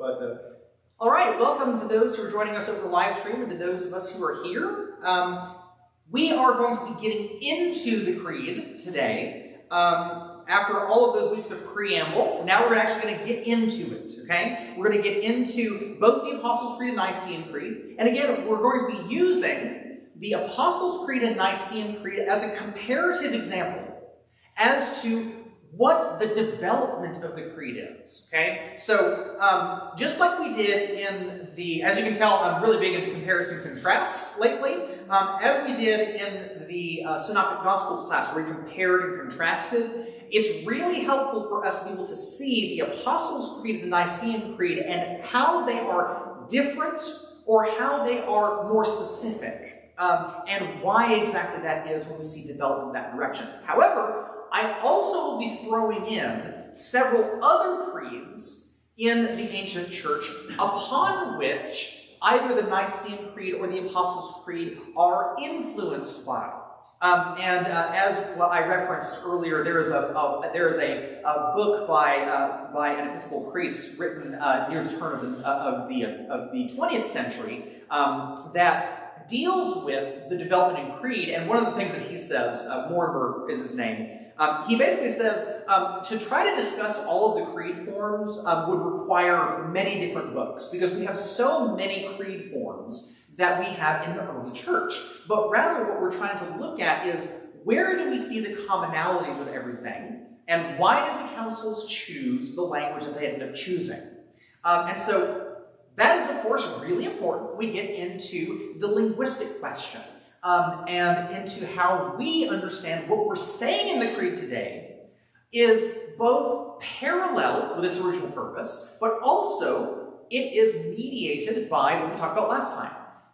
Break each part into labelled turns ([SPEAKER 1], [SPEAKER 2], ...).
[SPEAKER 1] All right, welcome to those who are joining us over the live stream and to those of us who are here. We are going to be getting into the Creed today. After all of those weeks of preamble, now we're actually going to get into it, okay? We're going to get into both the Apostles' Creed and Nicene Creed. And again, we're going to be using the Apostles' Creed and Nicene Creed as a comparative example as to what the development of the Creed is, okay? So, just like we did in the, as you can tell, I'm really big into comparison and contrast lately. As we did in the Synoptic Gospels class, where we compared and contrasted, it's really helpful for us to be able to see the Apostles' Creed and the Nicene Creed and how they are different or how they are more specific, and why exactly that is when we see development in that direction. However, I also will be throwing in several other creeds in the ancient church upon which either the Nicene Creed or the Apostles' Creed are influenced by. As I referenced earlier, there is a book by an Episcopal priest written near the turn of the 20th century that deals with the development in creed. And one of the things that he says, Mortimer is his name, he basically says to try to discuss all of the creed forms would require many different books, because we have so many creed forms that we have in the early church. But rather what we're trying to look at is, where do we see the commonalities of everything, and why did the councils choose the language that they ended up choosing? And so that is, of course, really important when we get into the linguistic question. And into how we understand what we're saying in the Creed today is both parallel with its original purpose, but also it is mediated by what we talked about last time,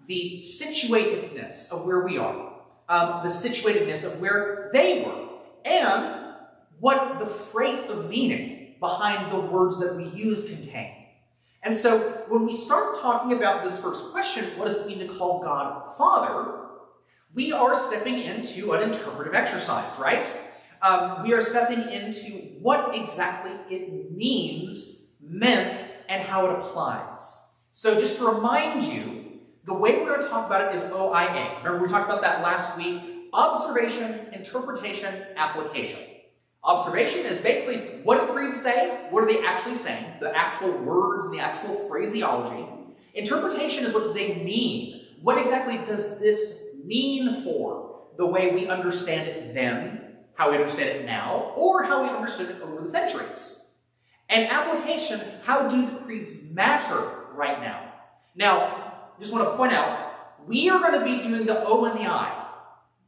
[SPEAKER 1] the situatedness of where we are, the situatedness of where they were, and what the freight of meaning behind the words that we use contain. And so when we start talking about this first question, what does it mean to call God Father? We are stepping into an interpretive exercise, right? We are stepping into what exactly it means, meant, and how it applies. So just to remind you, the way we're going to talk about it is OIA. Remember, we talked about that last week. Observation, interpretation, application. Observation is basically, what do the creeds say? What are they actually saying? The actual words, the actual phraseology. Interpretation is, what do they mean? What exactly does this mean for the way we understand it then, how we understand it now, or how we understood it over the centuries? And application, how do the creeds matter right now? Now, just want to point out, we are going to be doing the O and the I.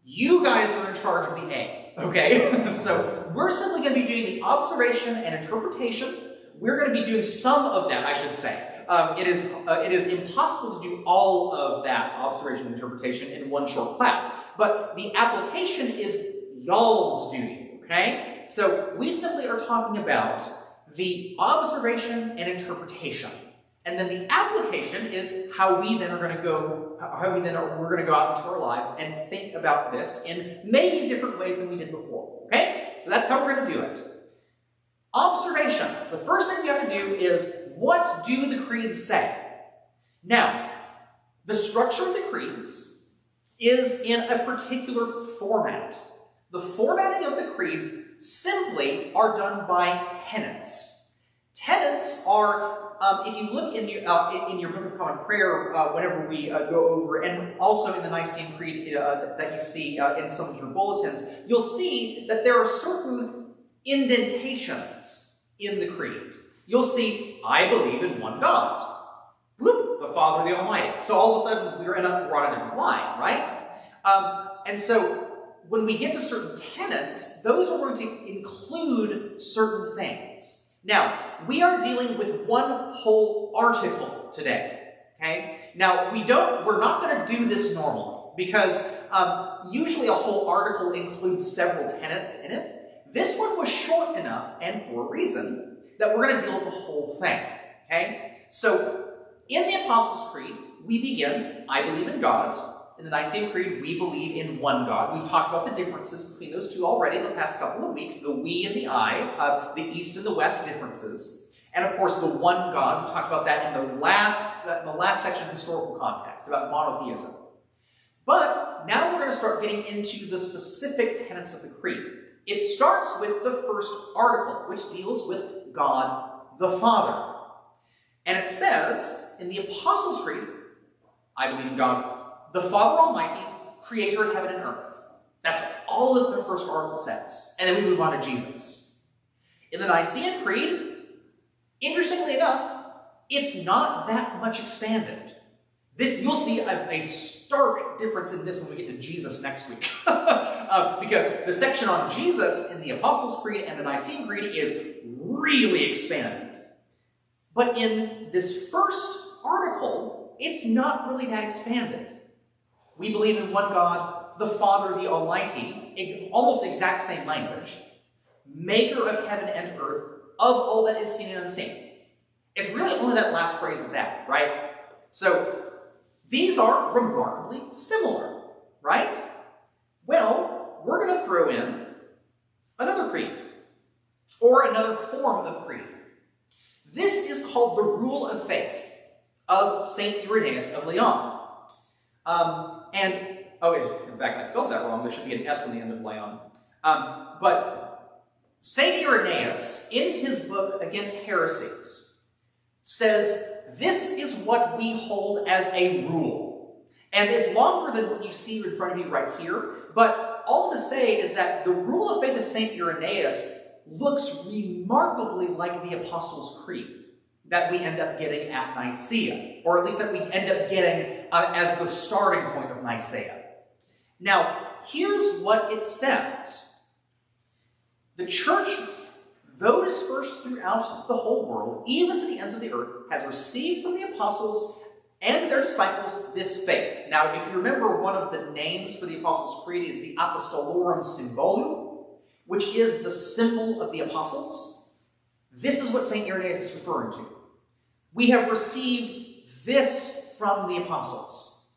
[SPEAKER 1] You guys are in charge of the A, okay? So we're simply going to be doing the observation and interpretation. We're going to be doing some of that, I should say. It is impossible to do all of that observation and interpretation in one short class. But the application is y'all's duty, okay? So we simply are talking about the observation and interpretation. And then the application is how we then are going to go, we're going to go out into our lives and think about this in maybe different ways than we did before, okay? So that's how we're going to do it. Observation. The first thing we have to do is, what do the creeds say? Now, the structure of the creeds is in a particular format. The formatting of the creeds simply are done by tenets. Tenets are, if you look in your Book of Common Prayer, whenever we go over, and also in the Nicene Creed that you see in some of your bulletins, you'll see that there are certain indentations in the creed. You'll see, I believe in one God. Whoop, the Father, the Almighty. So all of a sudden, we're on a different line, right? And so when we get to certain tenets, those are going to include certain things. Now, we are dealing with one whole article today, okay? Now, we're not going to do this normally, because usually a whole article includes several tenets in it. This one was short enough, and for a reason, that we're going to deal with the whole thing, okay? So, in the Apostles' Creed, we begin, I believe in God. In the Nicene Creed, we believe in one God. We've talked about the differences between those two already in the past couple of weeks, the we and the I, the east and the west differences. and of course the one God. We talked about that in the last section of historical context, about monotheism. But now we're going to start getting into the specific tenets of the Creed. It starts with the first article, which deals with God the Father. And it says in the Apostles' Creed, I believe in God, the Father Almighty, creator of heaven and earth. That's all that the first article says. And then we move on to Jesus. In the Nicene Creed, interestingly enough, it's not that much expanded. You'll see a stark difference in this when we get to Jesus next week. Because the section on Jesus in the Apostles' Creed and the Nicene Creed is really expanded. But in this first article, it's not really that expanded. We believe in one God, the Father, the Almighty, in almost exact same language, maker of heaven and earth, of all that is seen and unseen. It's really only that last phrase is that, right? So, these are remarkably similar, right? Well, we're going to throw in another creed, or another form of creed. This is called the Rule of Faith of St. Irenaeus of Lyon. In fact, I spelled that wrong. There should be an S on the end of Lyon. But St. Irenaeus, in his book Against Heresies, says, this is what we hold as a rule. And it's longer than what you see in front of you right here, but all to say is that the Rule of Faith of St. Irenaeus looks remarkably like the Apostles' Creed that we end up getting at Nicaea, or at least that we end up getting as the starting point of Nicaea. Now, here's what it says. The church, though dispersed throughout the whole world, even to the ends of the earth, has received from the apostles and their disciples this faith. Now, if you remember, one of the names for the Apostles' Creed is the Apostolorum Symbolum, which is the symbol of the apostles. This is what St. Irenaeus is referring to. We have received this from the apostles.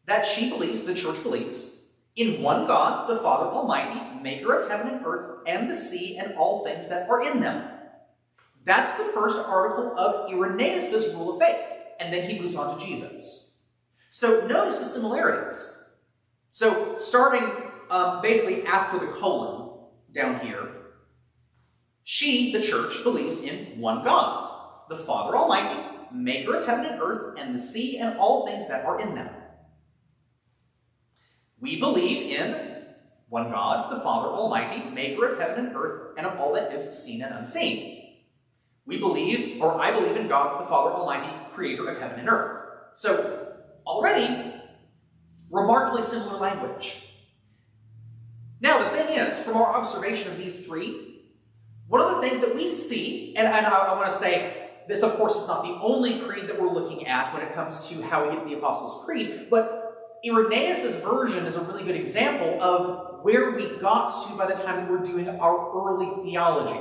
[SPEAKER 1] That she believes, the church believes, in one God, the Father Almighty, maker of heaven and earth, and the sea, and all things that are in them. That's the first article of Irenaeus' Rule of Faith. And then he moves on to Jesus. So notice the similarities. So starting basically after the colon, down here, she, the church, believes in one God, the Father Almighty, maker of heaven and earth, and the sea, and all things that are in them. We believe in one God, the Father Almighty, maker of heaven and earth, and of all that is seen and unseen. I believe in God, the Father Almighty, creator of heaven and earth. So, already, remarkably similar language. Now, the thing is, from our observation of these three, one of the things that we see, and I want to say, this of course is not the only creed that we're looking at when it comes to how we get the Apostles' Creed, but Irenaeus' version is a really good example of where we got to by the time we were doing our early theology.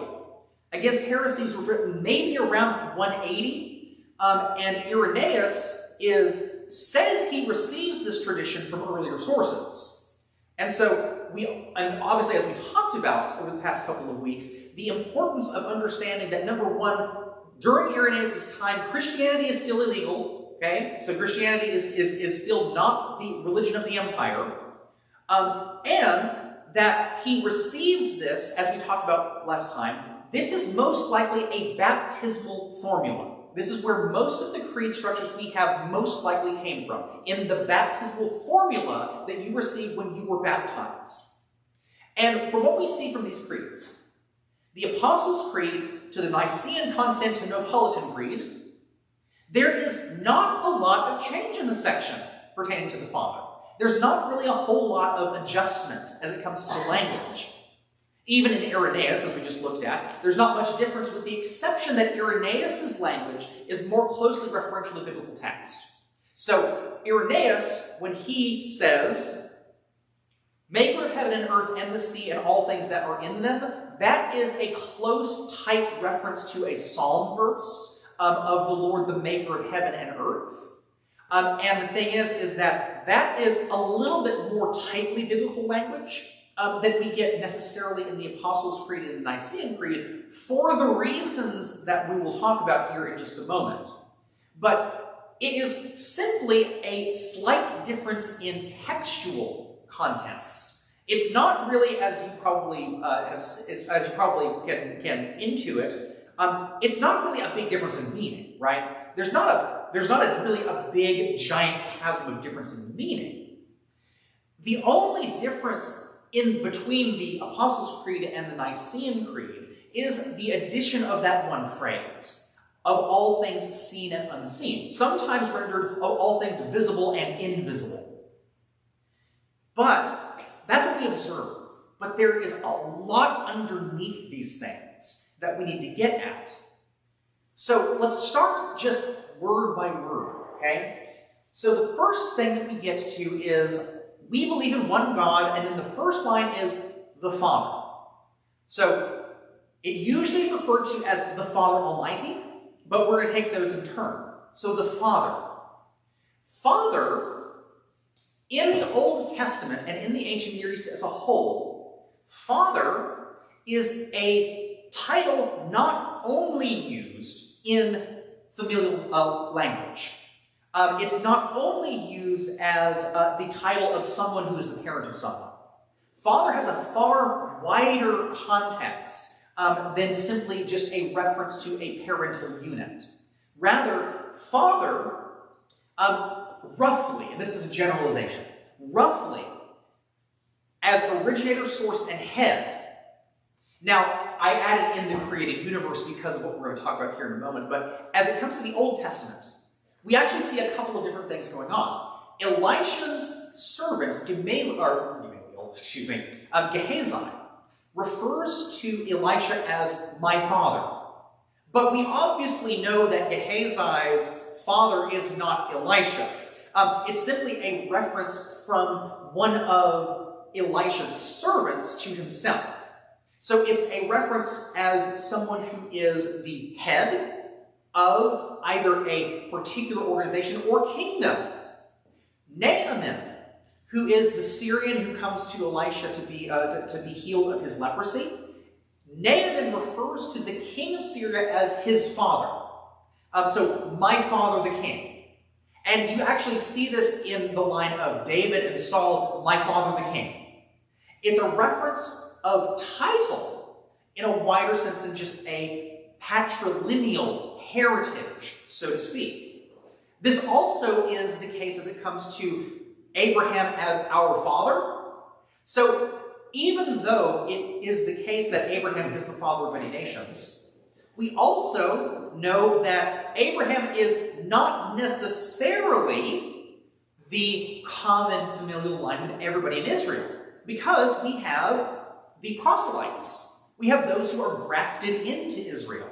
[SPEAKER 1] Against Heresies was written maybe around 180, and Irenaeus says he receives this tradition from earlier sources. And so, and obviously as we talked about over the past couple of weeks, the importance of understanding that, number one, during Irenaeus' time, Christianity is still illegal, okay? So Christianity is still not the religion of the empire, and that he receives this, as we talked about last time, this is most likely a baptismal formula. This is where most of the creed structures we have most likely came from, in the baptismal formula that you received when you were baptized. And from what we see from these creeds, the Apostles' Creed to the Nicene Constantinopolitan Creed, there is not a lot of change in the section pertaining to the Father. There's not really a whole lot of adjustment as it comes to the language. Even in Irenaeus, as we just looked at, there's not much difference, with the exception that Irenaeus' language is more closely referential to biblical text. So, Irenaeus, when he says, maker of heaven and earth and the sea and all things that are in them, that is a close, tight reference to a psalm verse of the Lord, the maker of heaven and earth. And the thing is that is a little bit more tightly biblical language. than we get necessarily in the Apostles' Creed and the Nicene Creed, for the reasons that we will talk about here in just a moment. But it is simply a slight difference in textual contents. It's not really, as you probably can intuit, it's not really a big difference in meaning, right? There's not really a big giant chasm of difference in meaning. The only difference in between the Apostles' Creed and the Nicene Creed is the addition of that one phrase, of all things seen and unseen, sometimes rendered of all things visible and invisible. But that's what we observe. But there is a lot underneath these things that we need to get at. So let's start just word by word, okay? So the first thing that we get to is, we believe in one God, and then the first line is the Father. So it usually is referred to as the Father Almighty, but we're going to take those in turn. So the Father. Father, in the Old Testament and in the ancient Near East as a whole, Father is a title not only used in familial language. It's not only used as the title of someone who is the parent of someone. Father has a far wider context than simply just a reference to a parental unit. Rather, Father, roughly, and this is a generalization, roughly, as originator, source, and head. Now, I added in the created universe because of what we're going to talk about here in a moment, but as it comes to the Old Testament, we actually see a couple of different things going on. Elisha's servant, Gehazi, refers to Elisha as my father. But we obviously know that Gehazi's father is not Elisha. It's simply a reference from one of Elisha's servants to himself. So it's a reference as someone who is the head of either a particular organization or kingdom. Naaman, who is the Syrian who comes to Elisha to be healed of his leprosy, Naaman refers to the king of Syria as his father. So, my father the king. And you actually see this in the line of David and Saul, my father the king. It's a reference of title in a wider sense than just a patrilineal heritage, so to speak. This also is the case as it comes to Abraham as our father. So even though it is the case that Abraham is the father of many nations, we also know that Abraham is not necessarily the common familial line with everybody in Israel, because we have the proselytes. We have those who are grafted into Israel,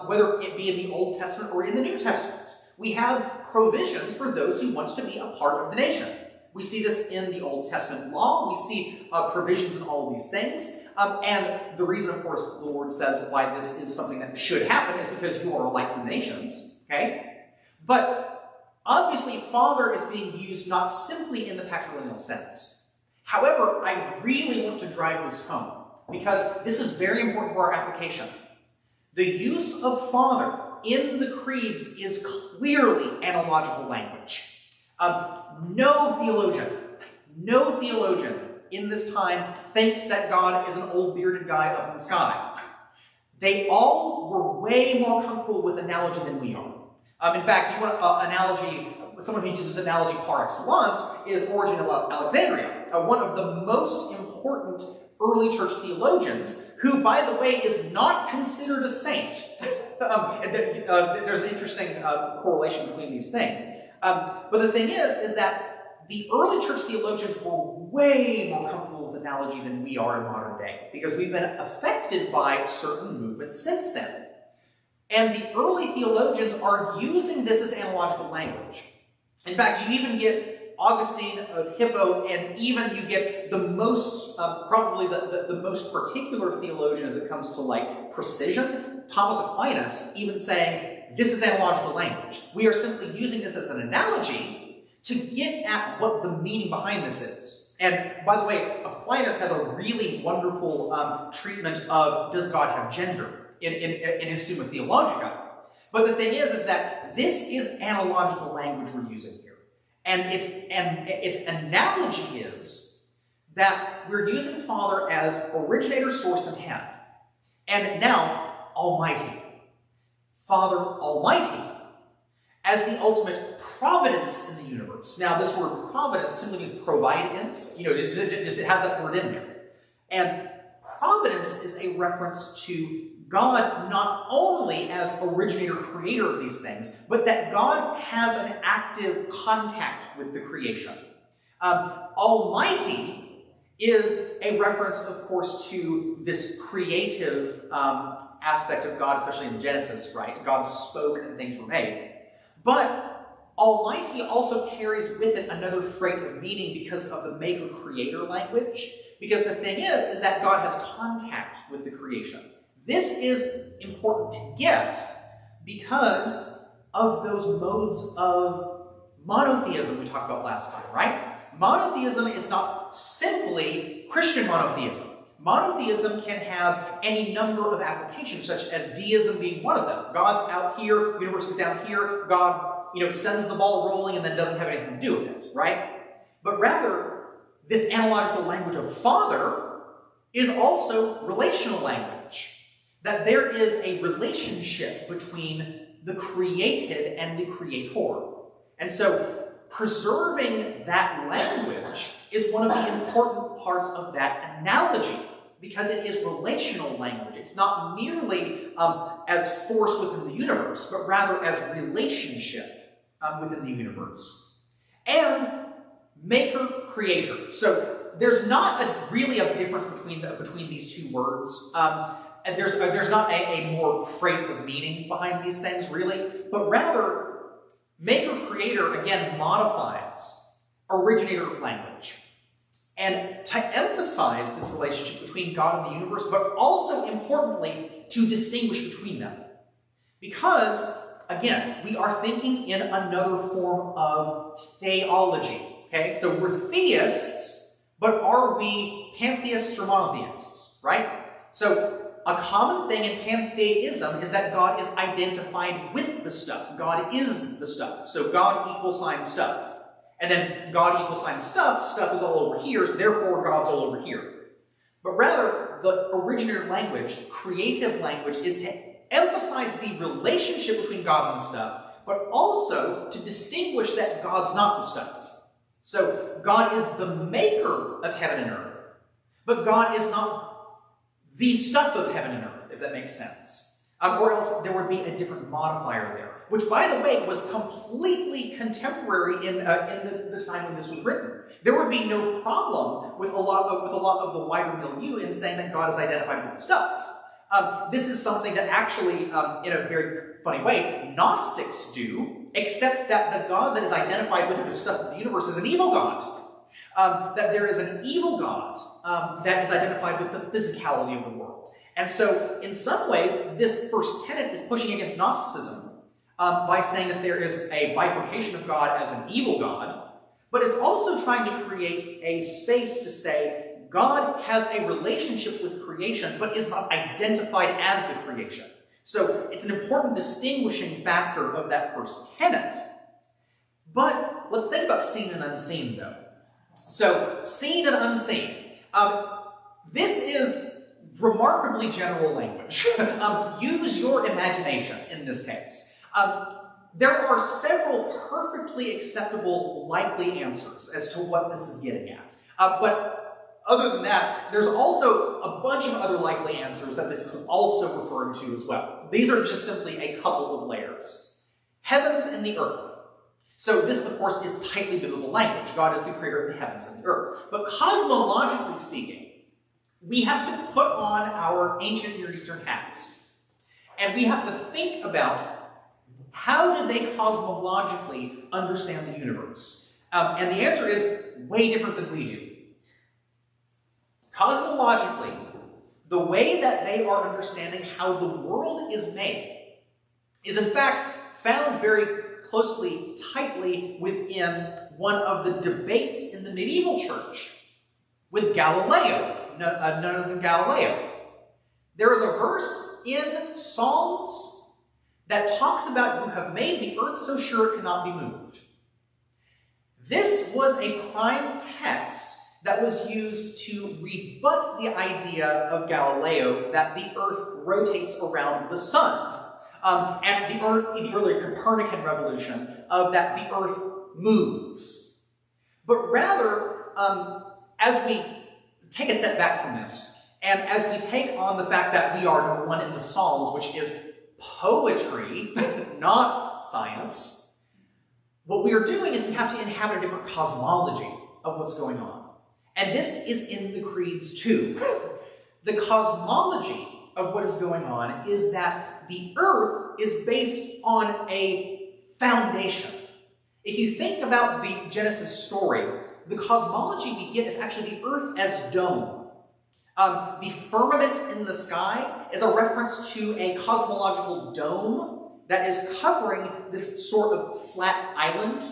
[SPEAKER 1] whether it be in the Old Testament or in the New Testament. We have provisions for those who want to be a part of the nation. We see this in the Old Testament law. We see provisions in all of these things. And the reason, of course, the Lord says why this is something that should happen is because you are a light to the nations. Okay? But obviously, father is being used not simply in the patrilineal sense. However, I really want to drive this home, because this is very important for our application. The use of father in the creeds is clearly analogical language. No theologian in this time thinks that God is an old bearded guy up in the sky. They all were way more comfortable with analogy than we are. In fact, you want an analogy, someone who uses analogy par excellence is Origen of Alexandria, one of the most important early church theologians, who, by the way, is not considered a saint. There's an interesting correlation between these things. But the thing is that the early church theologians were way more comfortable with analogy than we are in modern day, because we've been affected by certain movements since then. And the early theologians are using this as analogical language. In fact, you even get Augustine of Hippo, and even you get the most, probably the most particular theologian as it comes to like precision, Thomas Aquinas, even saying, this is analogical language. We are simply using this as an analogy to get at what the meaning behind this is. And by the way, Aquinas has a really wonderful treatment of does God have gender in his Summa Theologica. But the thing is that this is analogical language we're using here. And its analogy is that we're using Father as originator, source, and head. And now, Almighty. Father Almighty as the ultimate providence in the universe. Now, this word providence simply means providence. It has that word in there. And providence is a reference to God not only as originator, creator of these things, but that God has an active contact with the creation. Almighty is a reference, of course, to this creative aspect of God, especially in Genesis, right? God spoke and things were made. But Almighty also carries with it another freight of meaning because of the maker-creator language. Because the thing is that God has contact with the creation. This is important to get because of those modes of monotheism we talked about last time, right? Monotheism is not simply Christian monotheism. Monotheism can have any number of applications, such as deism being one of them. God's out here, universe is down here, God, sends the ball rolling and then doesn't have anything to do with it, right? But rather, this analogical language of Father is also relational language. That there is a relationship between the created and the creator. And so, preserving that language is one of the important parts of that analogy, because it is relational language. It's not merely as force within the universe, but rather as relationship within the universe. And maker-creator. So there's not really a difference between these two words. And there's not a more freight of meaning behind these things, really, but rather, maker-creator, again, modifies originator language. And to emphasize this relationship between God and the universe, but also, importantly, to distinguish between them. Because, again, we are thinking in another form of theology, okay? So we're theists, but are we pantheists or monotheists, right? So, a common thing in pantheism is that God is identified with the stuff. God is the stuff. So God equals sign stuff. And then God equals sign stuff. Stuff is all over here, so therefore God's all over here. But rather, the originator language, creative language, is to emphasize the relationship between God and the stuff, but also to distinguish that God's not the stuff. So God is the maker of heaven and earth, but God is not the stuff of heaven and earth, if that makes sense. Or else there would be a different modifier there, which, by the way, was completely contemporary in the time when this was written. There would be no problem with a lot of the wider milieu in saying that God is identified with the stuff. This is something that actually, in a very funny way, Gnostics do, except that the God that is identified with the stuff of the universe is an evil God. That there is an evil God that is identified with the physicality of the world. And so, in some ways, this first tenet is pushing against Gnosticism by saying that there is a bifurcation of God as an evil God, but it's also trying to create a space to say God has a relationship with creation, but is not identified as the creation. So, it's an important distinguishing factor of that first tenet. But let's think about seen and unseen, though. So, seen and unseen. This is remarkably general language. Use your imagination in this case. There are several perfectly acceptable likely answers as to what this is getting at. But other than that, there's also a bunch of other likely answers that this is also referring to as well. These are just simply a couple of layers. Heavens and the earth. So this, of course, is tightly biblical language. God is the creator of the heavens and the earth. But cosmologically speaking, we have to put on our ancient Near Eastern hats. And we have to think about how did they cosmologically understand the universe? And the answer is way different than we do. Cosmologically, the way that they are understanding how the world is made is in fact found very tightly within one of the debates in the medieval church. with Galileo, none other than Galileo. There is a verse in Psalms that talks about, "You have made the earth so sure it cannot be moved." This was a prime text that was used to rebut the idea of Galileo that the earth rotates around the sun. And the earlier Copernican revolution of that the earth moves. But rather, as we take a step back from this, and as we take on the fact that we are, number one, in the Psalms, which is poetry, not science, what we are doing is we have to inhabit a different cosmology of what's going on. And this is in the creeds too. The cosmology of what is going on is that the earth is based on a foundation. If you think about the Genesis story, the cosmology we get is actually the earth as dome. The firmament in the sky is a reference to a cosmological dome that is covering this sort of flat island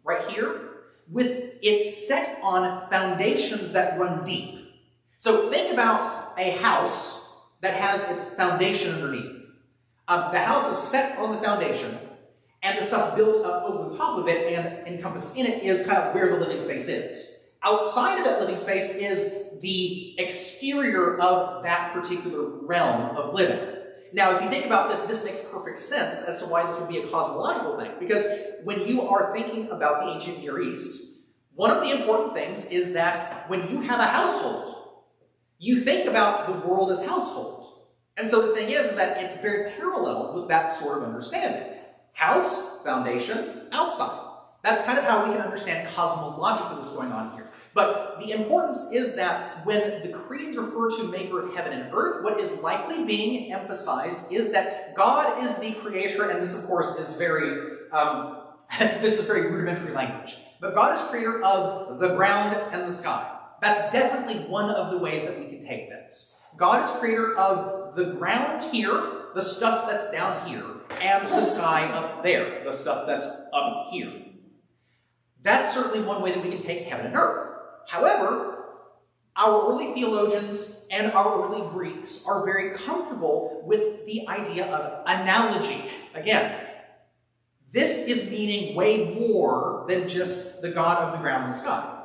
[SPEAKER 1] right here, with it's set on foundations that run deep. So think about a house that has its foundation underneath. The house is set on the foundation, and the stuff built up over the top of it and encompassed in it is kind of where the living space is. Outside of that living space is the exterior of that particular realm of living. Now, if you think about this, this makes perfect sense as to why this would be a cosmological thing, because when you are thinking about the ancient Near East, one of the important things is that when you have a household, you think about the world as household. And so the thing is that it's very parallel with that sort of understanding. House, foundation, outside. That's kind of how we can understand cosmologically what's going on here. But the importance is that when the creeds refer to maker of heaven and earth, what is likely being emphasized is that God is the creator, and this of course is very, this is very rudimentary language. But God is creator of the ground and the sky. That's definitely one of the ways that we can take this. God is creator of the ground here, the stuff that's down here, and the sky up there, the stuff that's up here. That's certainly one way that we can take heaven and earth. However, our early theologians and our early Greeks are very comfortable with the idea of analogy. Again, this is meaning way more than just the God of the ground and sky.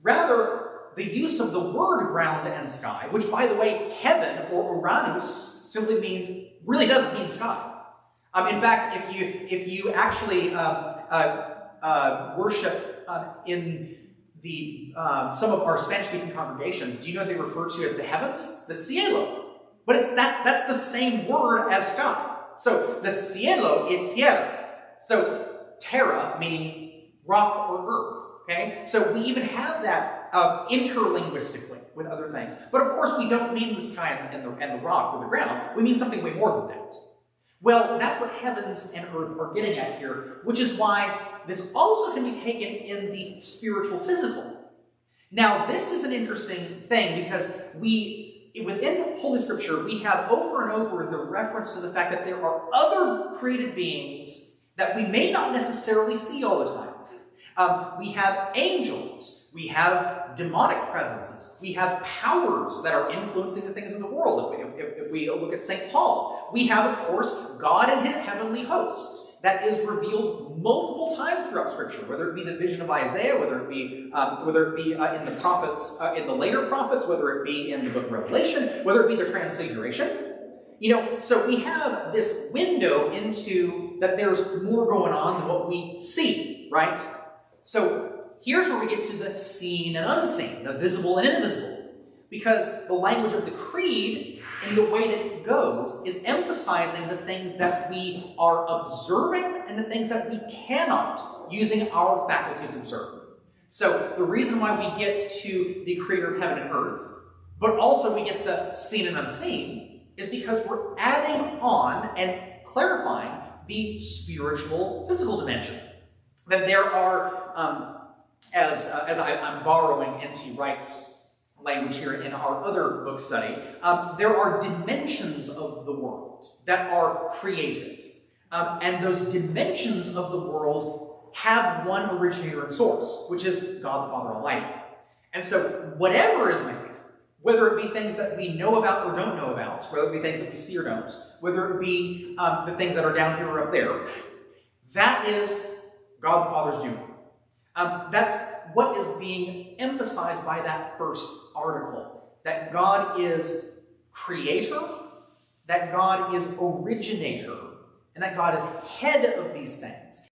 [SPEAKER 1] Rather, the use of the word ground and sky, which, by the way, heaven or Uranus simply means, really does mean sky. In fact, if you actually worship in the some of our Spanish-speaking congregations, do you know what they refer to as the heavens? The cielo. But it's that's the same word as sky. So the cielo y tierra. So terra meaning rock or earth. Okay, so we even have that interlinguistically with other things. But of course, we don't mean the sky and the rock or the ground. We mean something way more than that. Well, that's what heavens and earth are getting at here, which is why this also can be taken in the spiritual physical. Now, this is an interesting thing because within Holy Scripture, we have over and over the reference to the fact that there are other created beings that we may not necessarily see all the time. We have angels, we have demonic presences, we have powers that are influencing the things in the world. If we look at St. Paul, we have, of course, God and his heavenly hosts. That is revealed multiple times throughout Scripture, whether it be the vision of Isaiah, whether it be in the prophets, in the later prophets, whether it be in the book of Revelation, whether it be the Transfiguration. So we have this window into that there's more going on than what we see, right? So here's where we get to the seen and unseen, the visible and invisible. Because the language of the creed, in the way that it goes, is emphasizing the things that we are observing and the things that we cannot, using our faculties, observe. So the reason why we get to the creator of heaven and earth, but also we get the seen and unseen, is because we're adding on and clarifying the spiritual, physical dimension. That there are, as I'm borrowing N.T. Wright's language here in our other book study, there are dimensions of the world that are created. And those dimensions of the world have one originator and source, which is God the Father Almighty. And so whatever is made, whether it be things that we know about or don't know about, whether it be things that we see or don't, whether it be the things that are down here or up there, that is God the Father's doing. That's what is being emphasized by that first article, that God is creator, that God is originator, and that God is head of these things.